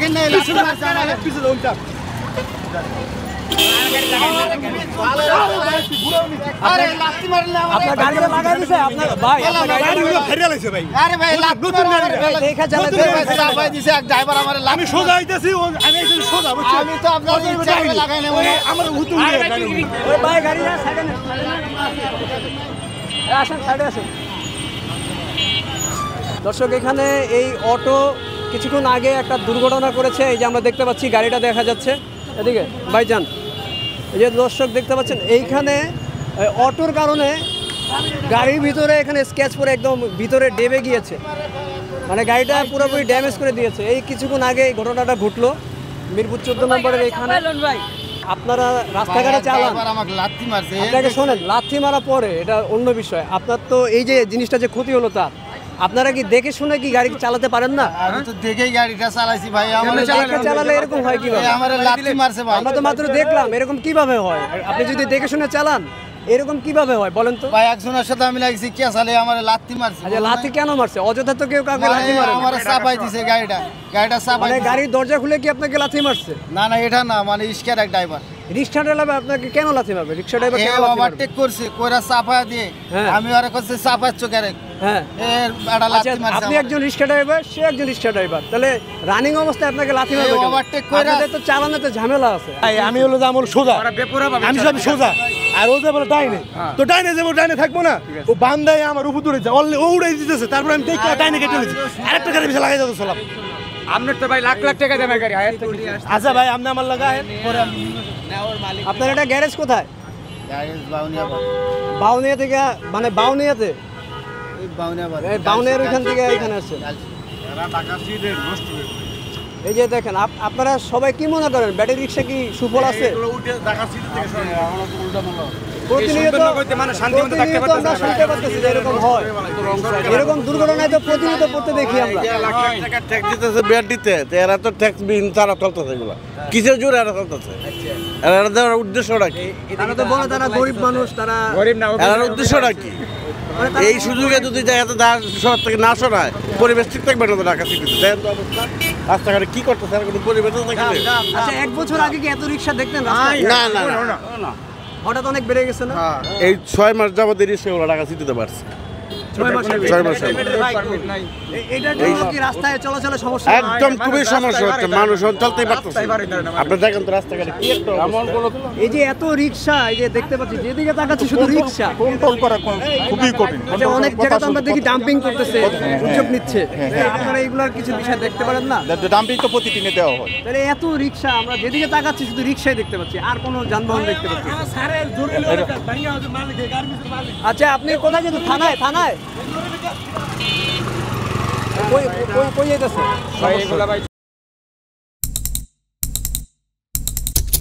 দেখেন না আরে লাত্তি মারলে আপনার গাড়িতে লাগাই দিছে আপনার ভাই আপনার গাড়িগুলো ফেরে লাইছে ভাই আরে ভাই লাত্তি মারলে দেখা চালাতে চাপাই দিছে এক ড্রাইভার আমারে আমি সোজা আইতাছি আমি একটু সোজা বুঝছেন আমি তো আপনাদের ইচ্ছা করে লাগাই না আমার হুতুম দিয়ে গাড়ি ওই ভাই গাড়ি না সাইডে না আসেন সাইডে আসেন দর্শক এখানে এই অটো কিছুক্ষণ আগে একটা দুর্ঘটনা করেছে এই যে আমরা দেখতে পাচ্ছি গাড়িটা দেখা যাচ্ছে এদিকে ভাইজান এই যে দর্শক দেখতে পাচ্ছেন এইখানে অটোর কারণে গাড়ির ভিতরে এখানে স্কেচ পরে একদম ভিতরে ডেবে গিয়েছে মানে গাড়িটা পুরোপুরি ড্যামেজ করে দিয়েছে এই কিছুক্ষণ আগে এই ঘটনাটা ঘটলো মিরপুর 14 নম্বরের এখানে আপনারা রাস্তাঘাটে চালান আমাকে লাত্তি মারছে আপনাকে শোনেন লাথি মারা পরে এটা অন্য বিষয় আপনার তো এই যে জিনিসটা যে ক্ষতি হলো তার আপনারা কি দেখে শুনে কি গাড়ি চালাতে পারেন না আমি তো দেখেই গাড়িটা চালাইছি ভাই আমারে দেখে চালালে এরকম হয় কিভাবে আমারে লাত্তি মারছে ভাই আমরা তো মাত্র দেখলাম এরকম কিভাবে হয় আপনি যদি দেখে শুনে চালান এরকম কিভাবে হয় বলেন তো ভাই একজনের সাথে আমি লাগছি কে চালে আমারে লাত্তি মারছে আচ্ছা লাথি কেন মারছে অযথা তো কেউ কাউকে লাথি মারে না। আমারে চাপাই দিছে গাড়িটা চাপাই মানে দিছে। গাড়ির দরজা খুলে কি আপনাকে লাথি মারছে না না এটা না মানে ইস্কার এক ড্রাইভার রিক্সা ড্রাইভার আপনাকে কেন লাথি মারবে রিক্সা ড্রাইভার এ কেন লাথি মারবে ওভারটেক করছে কইরা চাপা দিয়ে হ্যাঁ। আমি আরে কইছে চাপাচ্ছ কেন হ্যাঁ এর একটা আচ্ছা লাত্তি মারছে আপনি একজন রিক্সা ড্রাইভার সে একজন রিক্সা ড্রাইভার তাহলে রানিং অবস্থায় আপনাকে লাথি মারবে কেন? overtake কইরা- আপনাদের তো চালানোতে ঝামেলা আছে ভাই আমি হলো যে আমার সোজা আমি সব সোজা আর ও যে বলে ডাইনে তো ডাইনে যাবো ডাইনে থাকবো না ও বান্দায় আমার উপর দূরে যায় ও উড়াই দিতেছে তারপর আমি দেখি ডাইনে কেটে নিয়েছি আরেকটা গাড়ি পিছিয়ে লাগাই যাবো চলাম আপনার তো ভাই লাখ লাখ টাকা দেবে গাড়ি আচ্ছা ভাই আপনি আমার লাগায় আপনার এটা গ্যারেজ কোথায় বাউনিয়া বাদ বাউনিয়া থেকে মানে বাউনিয়াতে এই বাউনিয়া বাদ এই বাউনিয়ার ওইখান থেকে এখানে আসছে এই যে দেখেন আপনারা সবাই কি মনে করেন ব্যাটারি রিক্সা কি সুফল আছে প্রতিনিয়ত প্রতিনিয়ত আমরা শুনতে পাচ্ছি যে এরকম হয় এরকম দুর্ঘটনায় তো প্রতিনিয়ত পড়তে দেখি আমরা ট্যাক্স দিতেছে বেড দিতে তো এরা তো ট্যাক্স বিহীন তারা চলতেছে এগুলো কিসের জোরে এরা চলতেছে এরা দেওয়ার উদ্দেশ্যটা কি তারা তো বলে তারা গরিব মানুষ তারা গরিব না এর উদ্দেশ্যটা কি মানে তারা- এই সুযোগে যদি জায়গাতে শহর থেকে না সরায় পরিবেশ ঠিক থাকবে না তো ঢাকা সিটিতে দেখেন তো অবস্থা রাস্তাঘাটে কি করতেছে আর কোনো পরিবেশ থাকে আচ্ছা 1 বছর আগে কি এত রিক্সা দেখতেন রাস্তায়? না না না হঠাৎ অনেক বেড়ে গেছে না এই 6 মাস যাবত এই রিক্সাগুলো ঢাকা সিটিতে বাড়ছে 6 মাস আগে। 6 মাস আগে। এটার জন্য কি রাস্তায় চলাচলে সমস্যা হয়? একদম খুবই সমস্যা হচ্ছে মানুষ চলতেই পারতেছে আপনি দেখেন তো রাস্তাঘাটে কি একটা এমন কোনো এই যে এত রিক্সা এই যে দেখতে পাচ্ছি যেদিকে তাকাচ্ছি শুধু রিক্সা কন্ট্রোল করা খুবই কঠিন আচ্ছা অনেক জায়গাতে আমরা দেখি ডাম্পিং করতেছে উদ্যোগ নিচ্ছে আপনারা এগুলার কিছু বিষয় দেখতে পারেন না ডাম্পিং তো প্রতিদিনে দেওয়া হয় তাহলে এত রিক্সা আমরা যেদিকে তাকাচ্ছি শুধু রিক্সাই দেখতে পাচ্ছি আর কোনো যানবাহন দেখতে পাচ্ছি না। আচ্ছা আপনি কোথায় যেতে থানায় থানায় কই কই কই যাইতেছে ভাই এগুলা ভাই